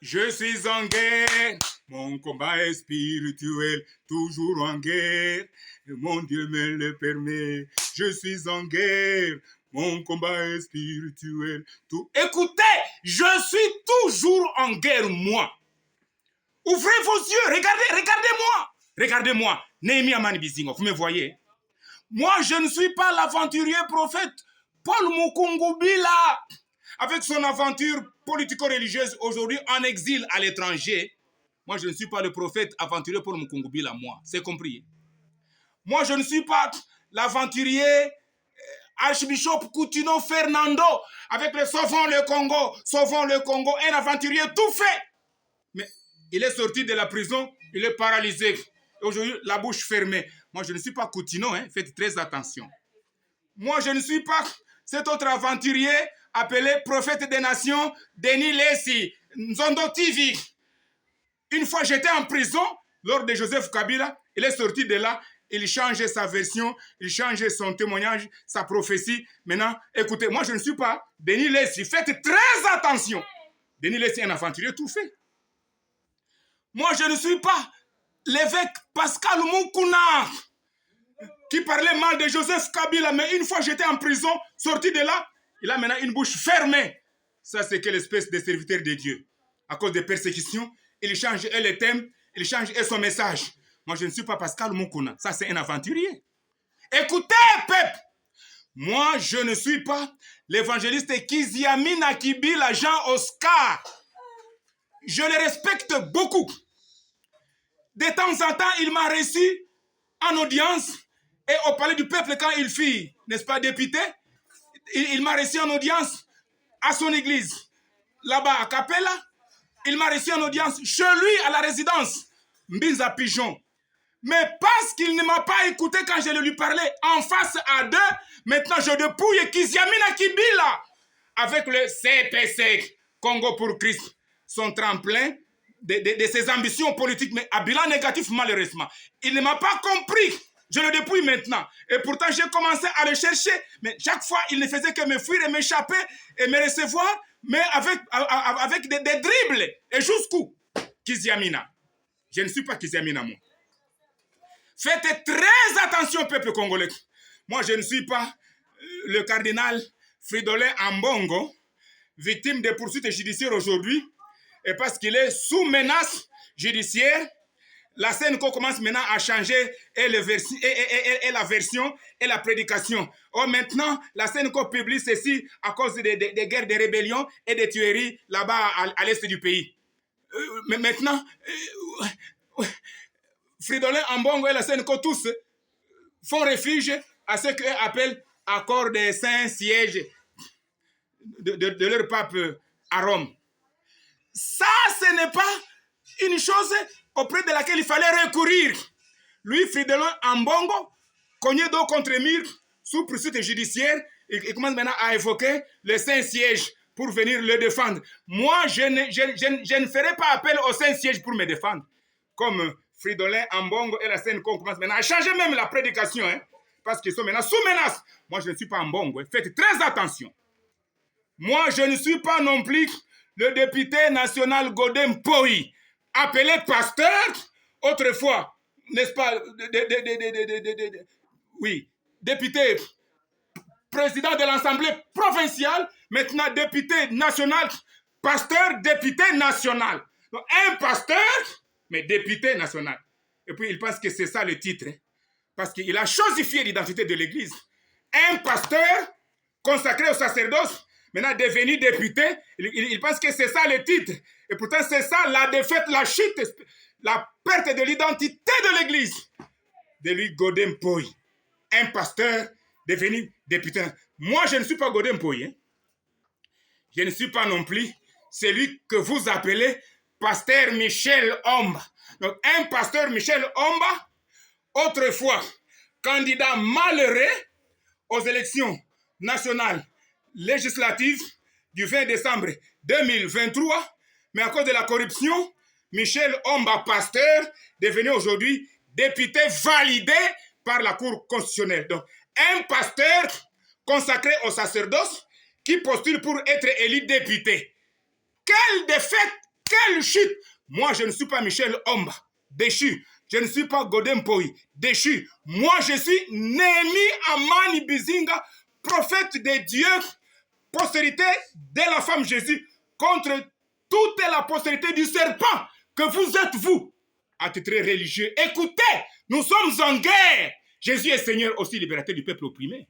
Je suis en guerre, mon combat est spirituel, toujours en guerre, mon Dieu me le permet. Je suis en guerre, mon combat est spirituel. Tout... Écoutez, je suis toujours en guerre, moi. Ouvrez vos yeux, regardez-moi. Regardez-moi, Néhémie Amani Bizingo, vous me voyez? Moi, je ne suis pas l'aventurier prophète Paul Mukungubila, avec son aventure politico-religieuse aujourd'hui en exil à l'étranger. Moi, je ne suis pas le prophète aventurier Paul Mukungubila, moi. C'est compris? Moi, je ne suis pas l'aventurier Archbishop Coutinho Fernando, avec le Sauvons le Congo, un aventurier tout fait. Mais il est sorti de la prison, il est paralysé. Aujourd'hui, la bouche fermée. Moi, je ne suis pas Coutinho, hein. Faites très attention. Moi, je ne suis pas cet autre aventurier appelé prophète des nations, Denis Lessi, Nzondo TV. Une fois, j'étais en prison, lors de Joseph Kabila, il est sorti de là, il changeait sa version, il changeait son témoignage, sa prophétie. Maintenant, écoutez, moi, je ne suis pas Denis Lessi. Faites très attention. Denis Lessi est un aventurier tout fait. Moi, je ne suis pas l'évêque Pascal Moukouna, qui parlait mal de Joseph Kabila, mais une fois j'étais en prison, sorti de là, il a maintenant une bouche fermée. Ça, c'est quelle espèce de serviteur de Dieu. À cause des persécutions, il change le thème, il change son message. Moi, je ne suis pas Pascal Moukouna. Ça, c'est un aventurier. Écoutez, peuple, moi, je ne suis pas l'évangéliste Kiziamina Kibila Jean Oscar. Je le respecte beaucoup. De temps en temps, il m'a reçu en audience et au palais du peuple quand il fut, n'est-ce pas, député. Il m'a reçu en audience à son église, là-bas à Capella. Il m'a reçu en audience chez lui à la résidence, Mbinza Pigeon. Mais parce qu'il ne m'a pas écouté quand je lui parlais en face à deux, maintenant je dépouille Kiziamina Kibila avec le CPC, Congo pour Christ, son tremplin de ses ambitions politiques, mais à bilan négatif malheureusement. Il ne m'a pas compris. Je le dépouille maintenant. Et pourtant, j'ai commencé à le chercher. Mais chaque fois, il ne faisait que me fuir et m'échapper et me recevoir, mais avec des dribbles. Et jusqu'où? Kiziamina. Je ne suis pas Kiziamina, moi. Faites très attention, peuple congolais. Moi, je ne suis pas le cardinal Fridolin Ambongo, victime de poursuites judiciaires aujourd'hui, et parce qu'il est sous menace judiciaire. La scène qu'on commence maintenant à changer et la version et la prédication. Or maintenant, la scène qu'on publie ceci à cause des guerres, des rébellions et des tueries là-bas à l'est du pays. Mais maintenant, Fridolin Ambongo et la scène qu'on tous font refuge à ce qu'eux appellent accord des Saint-Sièges de leur pape à Rome. Ça, ce n'est pas une chose auprès de laquelle il fallait recourir. Lui, Fridolin Ambongo, cogné dos contre mur, sous poursuite judiciaire, il commence maintenant à évoquer le Saint-Siège pour venir le défendre. Moi, je ne ferai pas appel au Saint-Siège pour me défendre. Comme Fridolin Ambongo et la scène qu'on commence maintenant à changer même la prédication, hein, parce qu'ils sont maintenant sous menace. Moi, je ne suis pas Ambongo. Faites très attention. Moi, je ne suis pas non plus le député national Godem Poi, appelé pasteur, autrefois, n'est-ce pas, oui, député, président de l'Assemblée provinciale, maintenant député national, pasteur, député national. Donc, un pasteur, mais député national. Et puis, il pense que c'est ça le titre, hein, parce qu'il a chosifié l'identité de l'Église. Un pasteur consacré au sacerdoce, maintenant devenu député, il pense que c'est ça le titre. Et pourtant, c'est ça la défaite, la chute, la perte de l'identité de l'Église. De lui, Godem Poi, un pasteur devenu député. Moi, je ne suis pas Godem Poi. Hein. Je ne suis pas non plus celui que vous appelez pasteur Michel Omba. Donc, un pasteur Michel Omba, autrefois candidat malheureux aux élections nationales législatives du 20 décembre 2023, mais à cause de la corruption, Michel Omba Pasteur, devenu aujourd'hui député validé par la Cour constitutionnelle. Donc, un pasteur consacré au sacerdoce qui postule pour être élu député. Quelle défaite Quelle chute! Moi, je ne suis pas Michel Omba, déchu. Je ne suis pas Godin Poi, déchu. Moi, je suis Némi Amani Bizinga, prophète de Dieu, postérité de la femme Jésus, contre toute la postérité du serpent que vous êtes, vous, à titre religieux. Écoutez, nous sommes en guerre. Jésus est Seigneur aussi, libérateur du peuple opprimé.